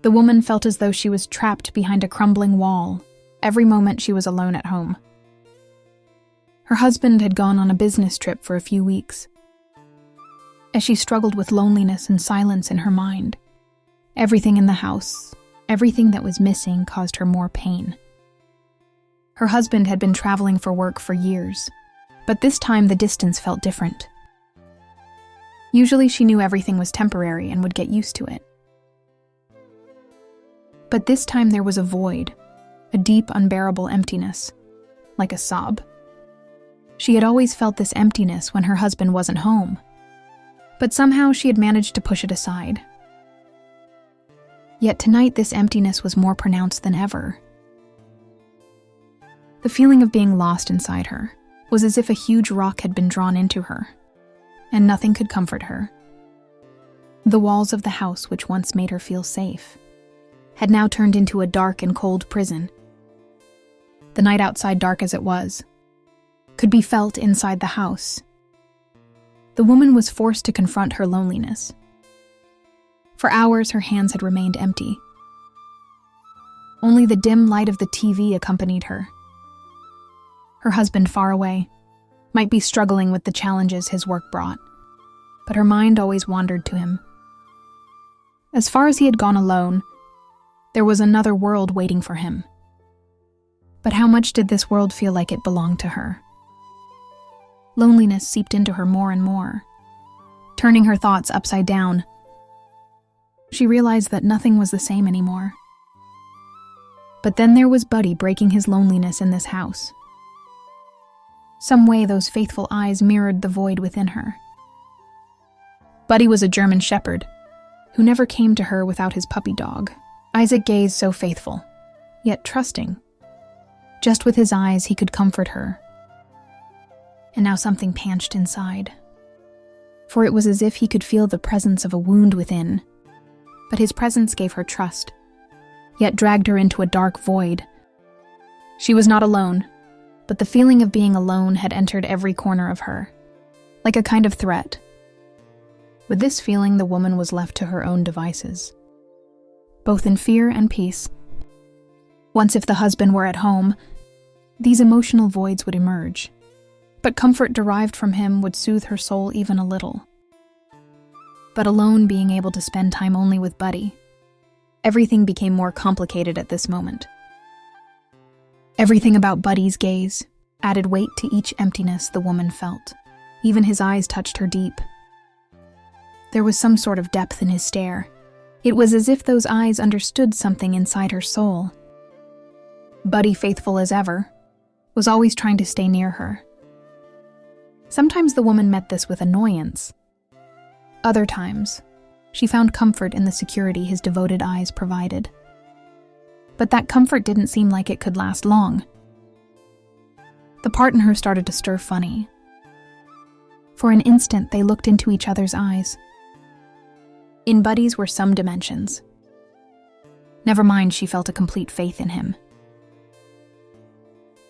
The woman felt as though she was trapped behind a crumbling wall every moment she was alone at home. Her husband had gone on a business trip for a few weeks. As she struggled with loneliness and silence in her mind, everything in the house, everything that was missing caused her more pain. Her husband had been traveling for work for years, but this time the distance felt different. Usually she knew everything was temporary and would get used to it. But this time there was a void, a deep, unbearable emptiness, like a sob. She had always felt this emptiness when her husband wasn't home, but somehow she had managed to push it aside. Yet tonight this emptiness was more pronounced than ever. The feeling of being lost inside her was as if a huge rock had been drawn into her, and nothing could comfort her. The walls of the house, which once made her feel safe, had now turned into a dark and cold prison. The night outside, dark as it was, could be felt inside the house. The woman was forced to confront her loneliness. For hours, her hands had remained empty. Only the dim light of the TV accompanied her. Her husband, far away, might be struggling with the challenges his work brought, but her mind always wandered to him. As far as he had gone alone, there was another world waiting for him. But how much did this world feel like it belonged to her? Loneliness seeped into her more and more, turning her thoughts upside down. She realized that nothing was the same anymore. But then there was Buddy breaking his loneliness in this house. Some way those faithful eyes mirrored the void within her. Buddy was a German shepherd who never came to her without his puppy dog. Isaac gazed so faithful, yet trusting. Just with his eyes he could comfort her. And now something panched inside. For it was as if he could feel the presence of a wound within. But his presence gave her trust, yet dragged her into a dark void. She was not alone, but the feeling of being alone had entered every corner of her, like a kind of threat. With this feeling, the woman was left to her own devices, both in fear and peace. Once if the husband were at home, these emotional voids would emerge, but comfort derived from him would soothe her soul even a little. But alone, being able to spend time only with Buddy, everything became more complicated at this moment. Everything about Buddy's gaze added weight to each emptiness the woman felt. Even his eyes touched her deep. There was some sort of depth in his stare. It was as if those eyes understood something inside her soul. Buddy, faithful as ever, was always trying to stay near her. Sometimes the woman met this with annoyance. Other times, she found comfort in the security his devoted eyes provided. But that comfort didn't seem like it could last long. The part in her started to stir funny. For an instant, they looked into each other's eyes. In Buddy's were some dimensions. Never mind, she felt a complete faith in him.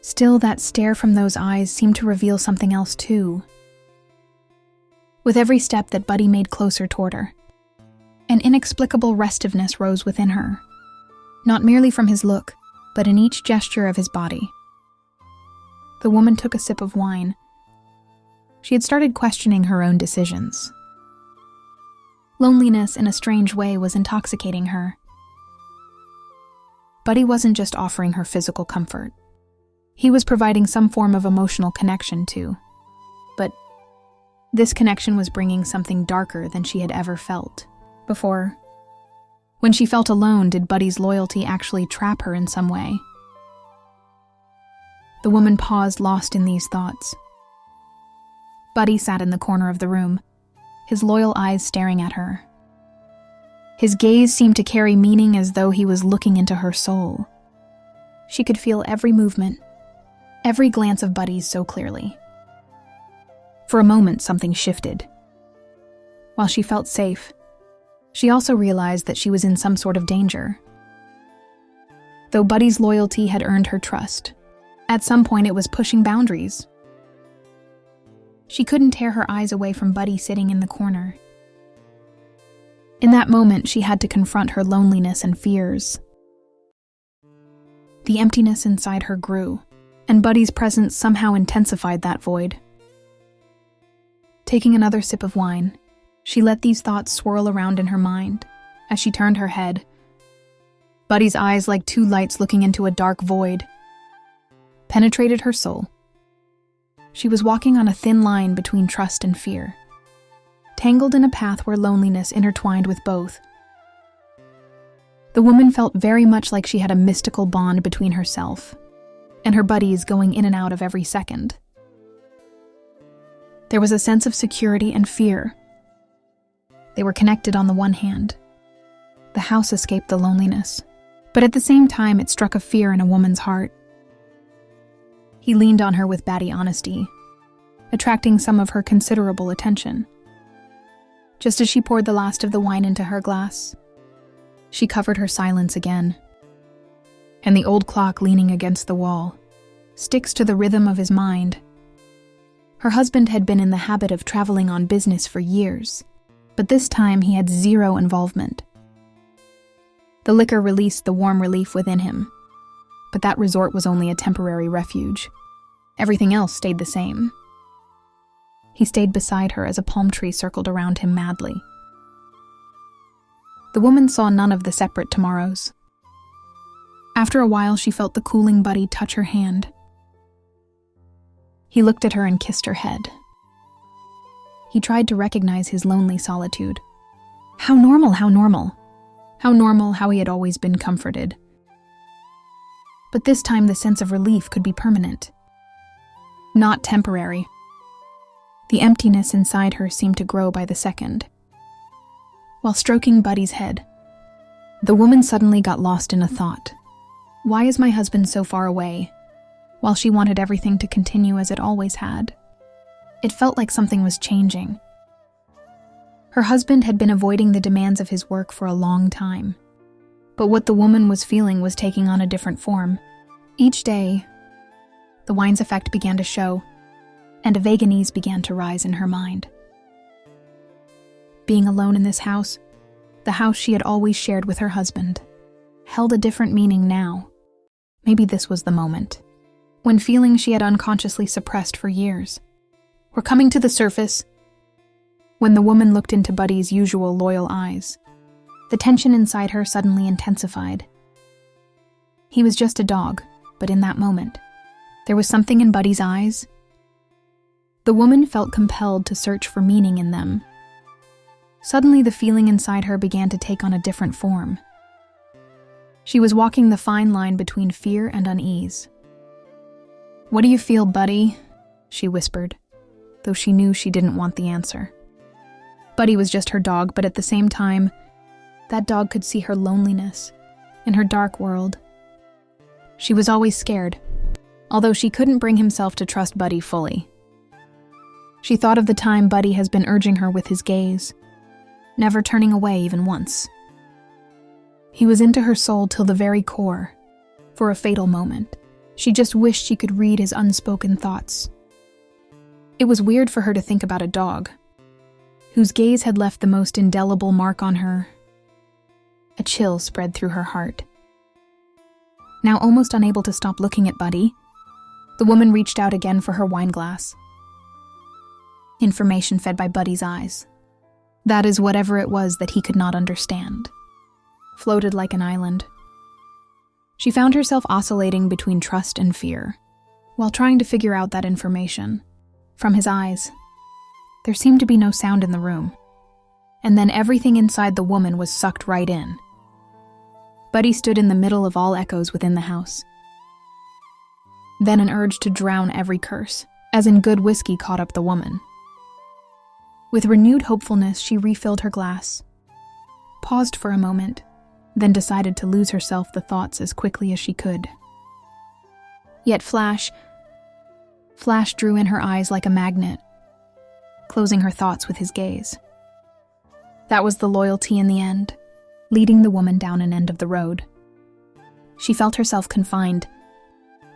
Still, that stare from those eyes seemed to reveal something else too. With every step that Buddy made closer toward her, an inexplicable restiveness rose within her, not merely from his look, but in each gesture of his body. The woman took a sip of wine. She had started questioning her own decisions. Loneliness, in a strange way, was intoxicating her. Buddy wasn't just offering her physical comfort. He was providing some form of emotional connection too. But this connection was bringing something darker than she had ever felt before. When she felt alone, did Buddy's loyalty actually trap her in some way? The woman paused, lost in these thoughts. Buddy sat in the corner of the room, his loyal eyes staring at her. His gaze seemed to carry meaning as though he was looking into her soul. She could feel every movement, every glance of Buddy's so clearly. For a moment, something shifted. While she felt safe, she also realized that she was in some sort of danger. Though Buddy's loyalty had earned her trust, at some point it was pushing boundaries. She couldn't tear her eyes away from Buddy sitting in the corner. In that moment, she had to confront her loneliness and fears. The emptiness inside her grew, and Buddy's presence somehow intensified that void. Taking another sip of wine, she let these thoughts swirl around in her mind. As she turned her head, Buddy's eyes, like two lights looking into a dark void, penetrated her soul. She was walking on a thin line between trust and fear, tangled in a path where loneliness intertwined with both. The woman felt very much like she had a mystical bond between herself and her buddies, going in and out of every second. There was a sense of security and fear. They were connected on the one hand. The house escaped the loneliness, but at the same time it struck a fear in a woman's heart. He leaned on her with batty honesty, attracting some of her considerable attention. Just as she poured the last of the wine into her glass, she covered her silence again, and the old clock leaning against the wall sticks to the rhythm of his mind. Her husband had been in the habit of traveling on business for years, but this time he had zero involvement. The liquor released the warm relief within him, but that resort was only a temporary refuge. Everything else stayed the same. He stayed beside her as a palm tree circled around him madly. The woman saw none of the separate tomorrows. After a while, she felt the cooling Buddy touch her hand. He looked at her and kissed her head. He tried to recognize his lonely solitude. How normal, how normal. How normal, how he had always been comforted. But this time the sense of relief could be permanent, not temporary. The emptiness inside her seemed to grow by the second. While stroking Buddy's head, the woman suddenly got lost in a thought. Why is my husband so far away, while she wanted everything to continue as it always had? It felt like something was changing. Her husband had been avoiding the demands of his work for a long time, but what the woman was feeling was taking on a different form. Each day, the wine's effect began to show, and a vague unease began to rise in her mind. Being alone in this house, the house she had always shared with her husband, held a different meaning now. Maybe this was the moment, when feelings she had unconsciously suppressed for years were coming to the surface. When the woman looked into Buddy's usual loyal eyes, the tension inside her suddenly intensified. He was just a dog, but in that moment, there was something in Buddy's eyes. The woman felt compelled to search for meaning in them. Suddenly, the feeling inside her began to take on a different form. She was walking the fine line between fear and unease. "What do you feel, Buddy?" she whispered, though she knew she didn't want the answer. Buddy was just her dog, but at the same time, that dog could see her loneliness in her dark world. She was always scared, although she couldn't bring himself to trust Buddy fully. She thought of the time Buddy has been urging her with his gaze, never turning away even once. He was into her soul till the very core. For a fatal moment, she just wished she could read his unspoken thoughts. It was weird for her to think about a dog, whose gaze had left the most indelible mark on her. A chill spread through her heart. Now almost unable to stop looking at Buddy, the woman reached out again for her wine glass. Information fed by Buddy's eyes. That is, whatever it was that he could not understand, floated like an island. She found herself oscillating between trust and fear, while trying to figure out that information. From his eyes, there seemed to be no sound in the room, and then everything inside the woman was sucked right in. Buddy stood in the middle of all echoes within the house. Then an urge to drown every curse, as in good whiskey, caught up the woman. With renewed hopefulness, she refilled her glass, paused for a moment, then decided to lose herself the thoughts as quickly as she could. Yet Flash drew in her eyes like a magnet, closing her thoughts with his gaze. That was the loyalty in the end, leading the woman down an end of the road. She felt herself confined,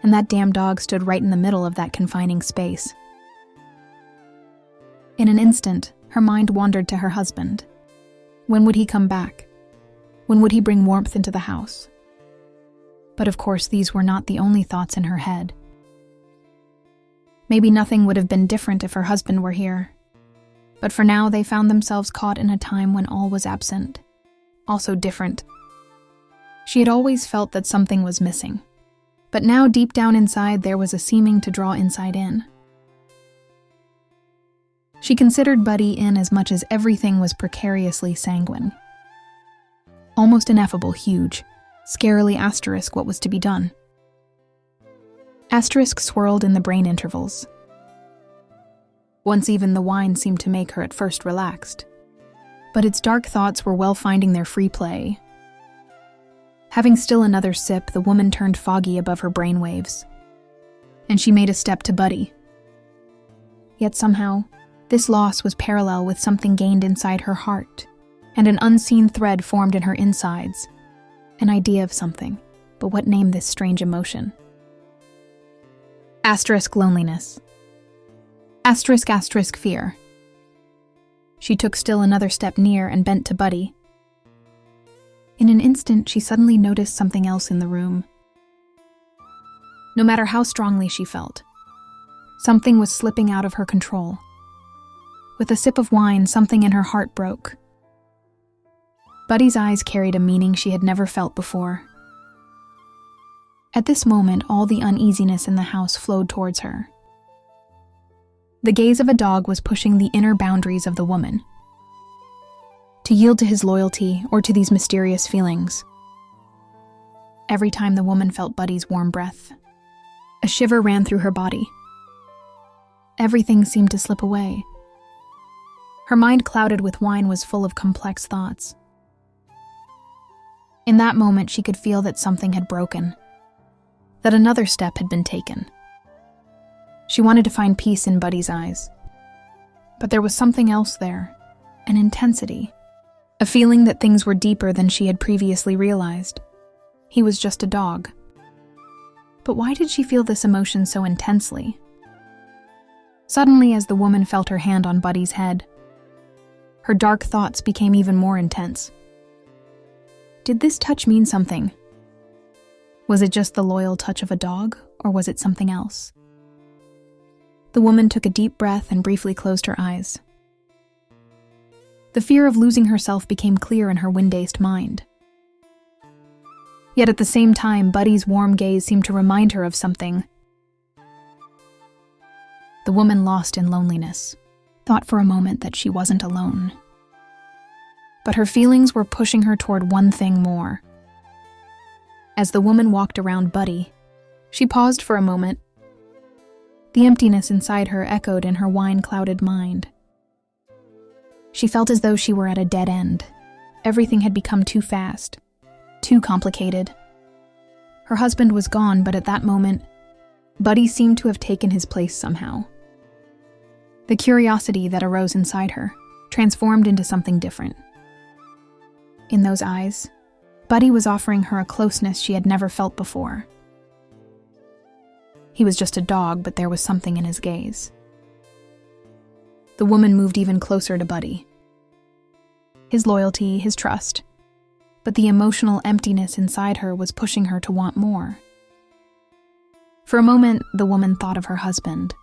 and that damn dog stood right in the middle of that confining space. In an instant, her mind wandered to her husband. When would he come back? When would he bring warmth into the house? But of course, these were not the only thoughts in her head. Maybe nothing would have been different if her husband were here. But for now, they found themselves caught in a time when all was absent, also different. She had always felt that something was missing, but now deep down inside there was a seeming to draw inside in. She considered Buddy in as much as everything was precariously sanguine. Almost ineffable, huge, scarily asterisk what was to be done. Asterisk swirled in the brain intervals. Once even the wine seemed to make her at first relaxed. But its dark thoughts were well finding their free play. Having still another sip, the woman turned foggy above her brainwaves, and she made a step to Buddy. Yet somehow, this loss was parallel with something gained inside her heart, and an unseen thread formed in her insides. An idea of something, but what name this strange emotion? Asterisk loneliness. Asterisk fear. She took still another step near and bent to Buddy. In an instant, she suddenly noticed something else in the room. No matter how strongly she felt, something was slipping out of her control. With a sip of wine, something in her heart broke. Buddy's eyes carried a meaning she had never felt before. At this moment, all the uneasiness in the house flowed towards her. The gaze of a dog was pushing the inner boundaries of the woman. To yield to his loyalty or to these mysterious feelings. Every time the woman felt Buddy's warm breath, a shiver ran through her body. Everything seemed to slip away. Her mind, clouded with wine, was full of complex thoughts. In that moment, she could feel that something had broken, that another step had been taken. She wanted to find peace in Buddy's eyes. But there was something else there, an intensity, a feeling that things were deeper than she had previously realized. He was just a dog. But why did she feel this emotion so intensely? Suddenly, as the woman felt her hand on Buddy's head, her dark thoughts became even more intense. Did this touch mean something? Was it just the loyal touch of a dog, or was it something else? The woman took a deep breath and briefly closed her eyes. The fear of losing herself became clear in her wind-dazed mind. Yet at the same time, Buddy's warm gaze seemed to remind her of something. The woman, lost in loneliness, thought for a moment that she wasn't alone. But her feelings were pushing her toward one thing more. As the woman walked around Buddy, she paused for a moment. The emptiness inside her echoed in her wine-clouded mind. She felt as though she were at a dead end. Everything had become too fast, too complicated. Her husband was gone, but at that moment, Buddy seemed to have taken his place somehow. The curiosity that arose inside her transformed into something different. In those eyes, Buddy was offering her a closeness she had never felt before. He was just a dog, but there was something in his gaze. The woman moved even closer to Buddy. His loyalty, his trust, but the emotional emptiness inside her was pushing her to want more. For a moment, the woman thought of her husband.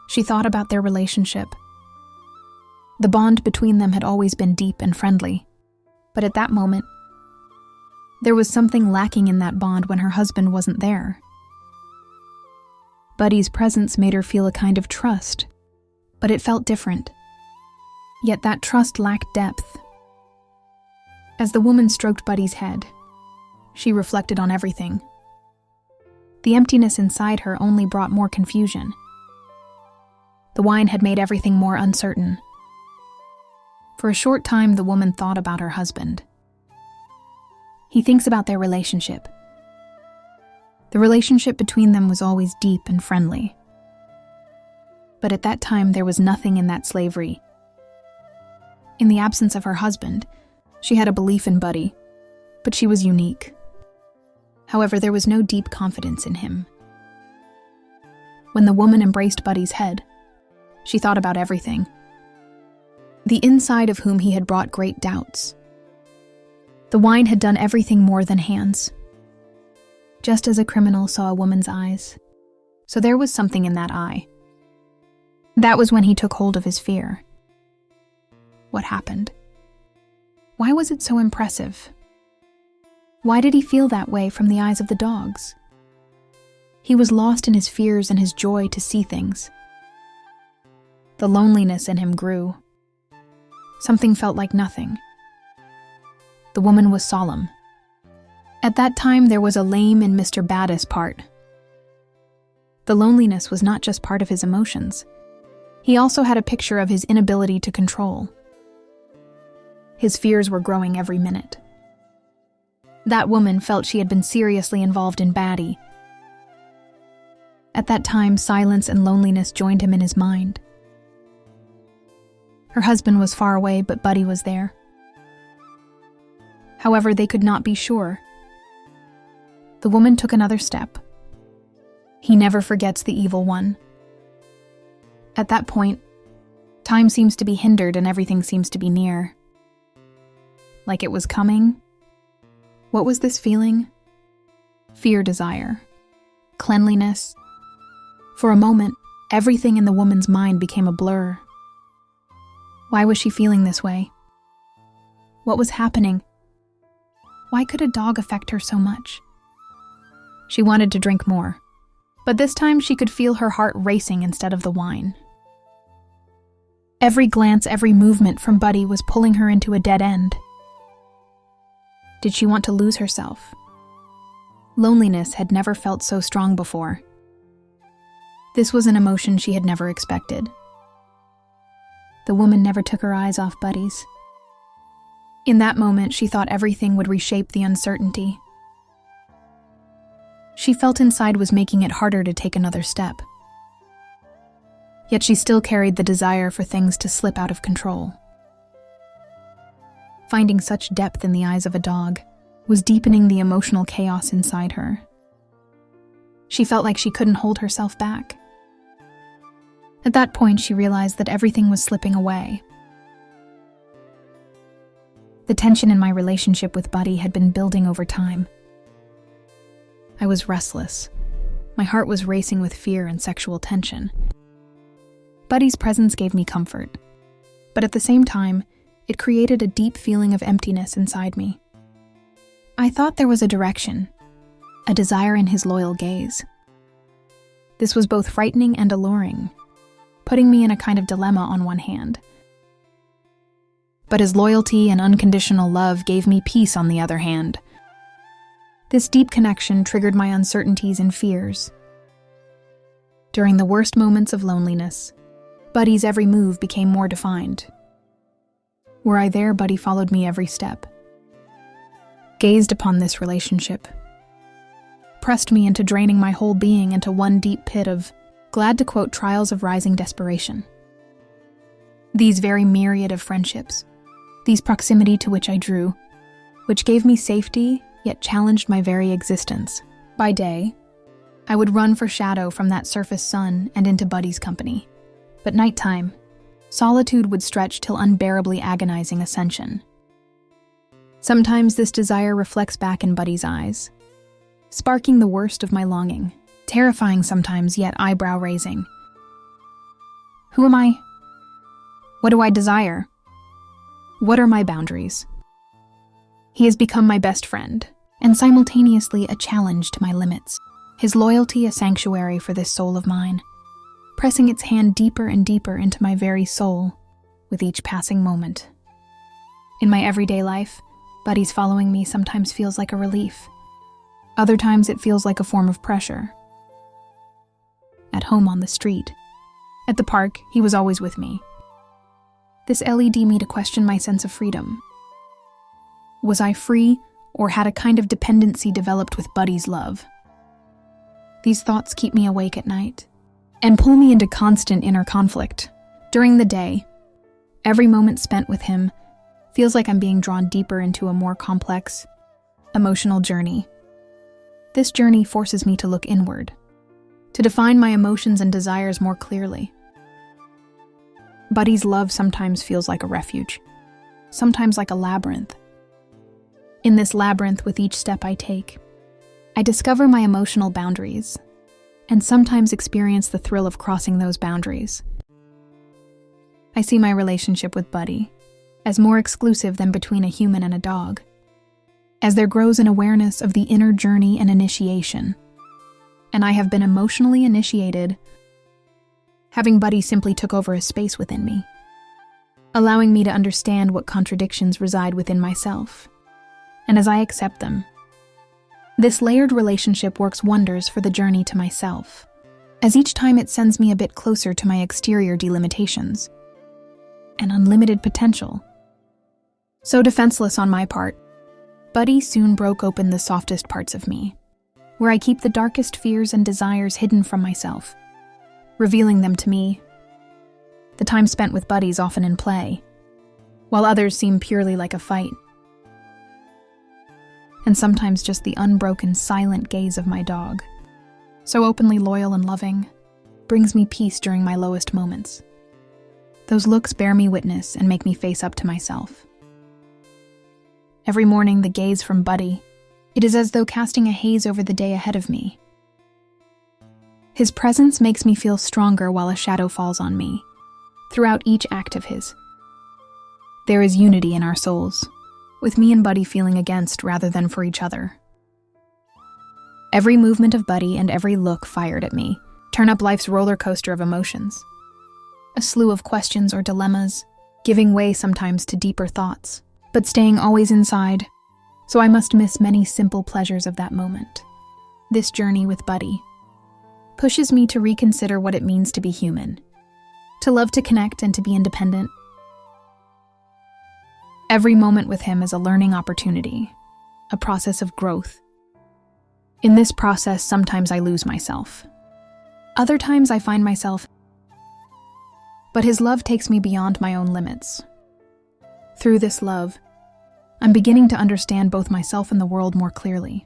She thought about their relationship. The bond between them had always been deep and friendly, but at that moment, there was something lacking in that bond when her husband wasn't there. Buddy's presence made her feel a kind of trust, but it felt different. Yet that trust lacked depth. As the woman stroked Buddy's head, she reflected on everything. The emptiness inside her only brought more confusion. The wine had made everything more uncertain. For a short time, the woman thought about her husband. He thinks about their relationship. The relationship between them was always deep and friendly. But at that time, there was nothing in that slavery. In the absence of her husband, she had a belief in Buddy, but she was unique. However, there was no deep confidence in him. When the woman embraced Buddy's head, she thought about everything. the inside of whom he had brought great doubts. The wine had done everything more than hands. Just as a criminal saw a woman's eyes, so there was something in that eye. That was when he took hold of his fear. What happened? Why was it so impressive? Why did he feel that way from the eyes of the dogs? He was lost in his fears and his joy to see things. The loneliness in him grew. Something felt like nothing. The woman was solemn. At that time, there was a lame in Mr. Baddis part. The loneliness was not just part of his emotions. He also had a picture of his inability to control. His fears were growing every minute. That woman felt she had been seriously involved in Baddie. At that time, silence and loneliness joined him in his mind. Her husband was far away, but Buddy was there. However, they could not be sure. The woman took another step. He never forgets the evil one. At that point, time seems to be hindered and everything seems to be near. Like it was coming. What was this feeling? Fear, desire, cleanliness. For a moment, everything in the woman's mind became a blur. Why was she feeling this way? What was happening? Why could a dog affect her so much? She wanted to drink more, but this time she could feel her heart racing instead of the wine. Every glance, every movement from Buddy was pulling her into a dead end. Did she want to lose herself? Loneliness had never felt so strong before. This was an emotion she had never expected. The woman never took her eyes off Buddy's. In that moment, she thought everything would reshape the uncertainty. She felt inside was making it harder to take another step. Yet she still carried the desire for things to slip out of control. Finding such depth in the eyes of a dog was deepening the emotional chaos inside her. She felt like she couldn't hold herself back. At that point, she realized that everything was slipping away. The tension in my relationship with Buddy had been building over time. I was restless. My heart was racing with fear and sexual tension. Buddy's presence gave me comfort, but at the same time, it created a deep feeling of emptiness inside me. I thought there was a direction, a desire in his loyal gaze. This was both frightening and alluring, putting me in a kind of dilemma on one hand. But his loyalty and unconditional love gave me peace on the other hand. This deep connection triggered my uncertainties and fears. During the worst moments of loneliness, Buddy's every move became more defined. Were I there, Buddy followed me every step. Gazed upon this relationship, pressed me into draining my whole being into one deep pit of, glad to quote, trials of rising desperation. These very myriad of friendships, these proximity to which I drew, which gave me safety, yet challenged my very existence. By day, I would run for shadow from that surface sun and into Buddy's company. But nighttime, solitude would stretch till unbearably agonizing ascension. Sometimes this desire reflects back in Buddy's eyes, sparking the worst of my longing, terrifying sometimes, yet eyebrow-raising. Who am I? What do I desire? What are my boundaries? He has become my best friend, and simultaneously a challenge to my limits. His loyalty a sanctuary for this soul of mine, pressing its hand deeper and deeper into my very soul with each passing moment. In my everyday life, Buddy's following me sometimes feels like a relief. Other times it feels like a form of pressure. At home, on the street, at the park, he was always with me. This led me to question my sense of freedom. Was I free, or had a kind of dependency developed with Buddy's love? These thoughts keep me awake at night and pull me into constant inner conflict. During the day, every moment spent with him feels like I'm being drawn deeper into a more complex, emotional journey. This journey forces me to look inward, to define my emotions and desires more clearly. Buddy's love sometimes feels like a refuge, sometimes like a labyrinth. In this labyrinth, with each step I take, I discover my emotional boundaries, and sometimes experience the thrill of crossing those boundaries. I see my relationship with Buddy as more exclusive than between a human and a dog, as there grows an awareness of the inner journey and initiation. And I have been emotionally initiated. Having Buddy simply took over a space within me, allowing me to understand what contradictions reside within myself. And as I accept them, this layered relationship works wonders for the journey to myself, as each time it sends me a bit closer to my exterior delimitations and unlimited potential. So defenseless on my part, Buddy soon broke open the softest parts of me, where I keep the darkest fears and desires hidden from myself, revealing them to me. The time spent with Buddy is often in play, while others seem purely like a fight. And sometimes just the unbroken, silent gaze of my dog, so openly loyal and loving, brings me peace during my lowest moments. Those looks bear me witness and make me face up to myself. Every morning, the gaze from Buddy, it is as though casting a haze over the day ahead of me. His presence makes me feel stronger while a shadow falls on me, throughout each act of his. There is unity in our souls, with me and Buddy feeling against rather than for each other. Every movement of Buddy and every look fired at me turn up life's roller coaster of emotions. A slew of questions or dilemmas, giving way sometimes to deeper thoughts, but staying always inside, so I must miss many simple pleasures of that moment. This journey with Buddy pushes me to reconsider what it means to be human, to love, to connect, and to be independent. Every moment with him is a learning opportunity, a process of growth. In this process, sometimes I lose myself. Other times I find myself, but his love takes me beyond my own limits. Through this love, I'm beginning to understand both myself and the world more clearly.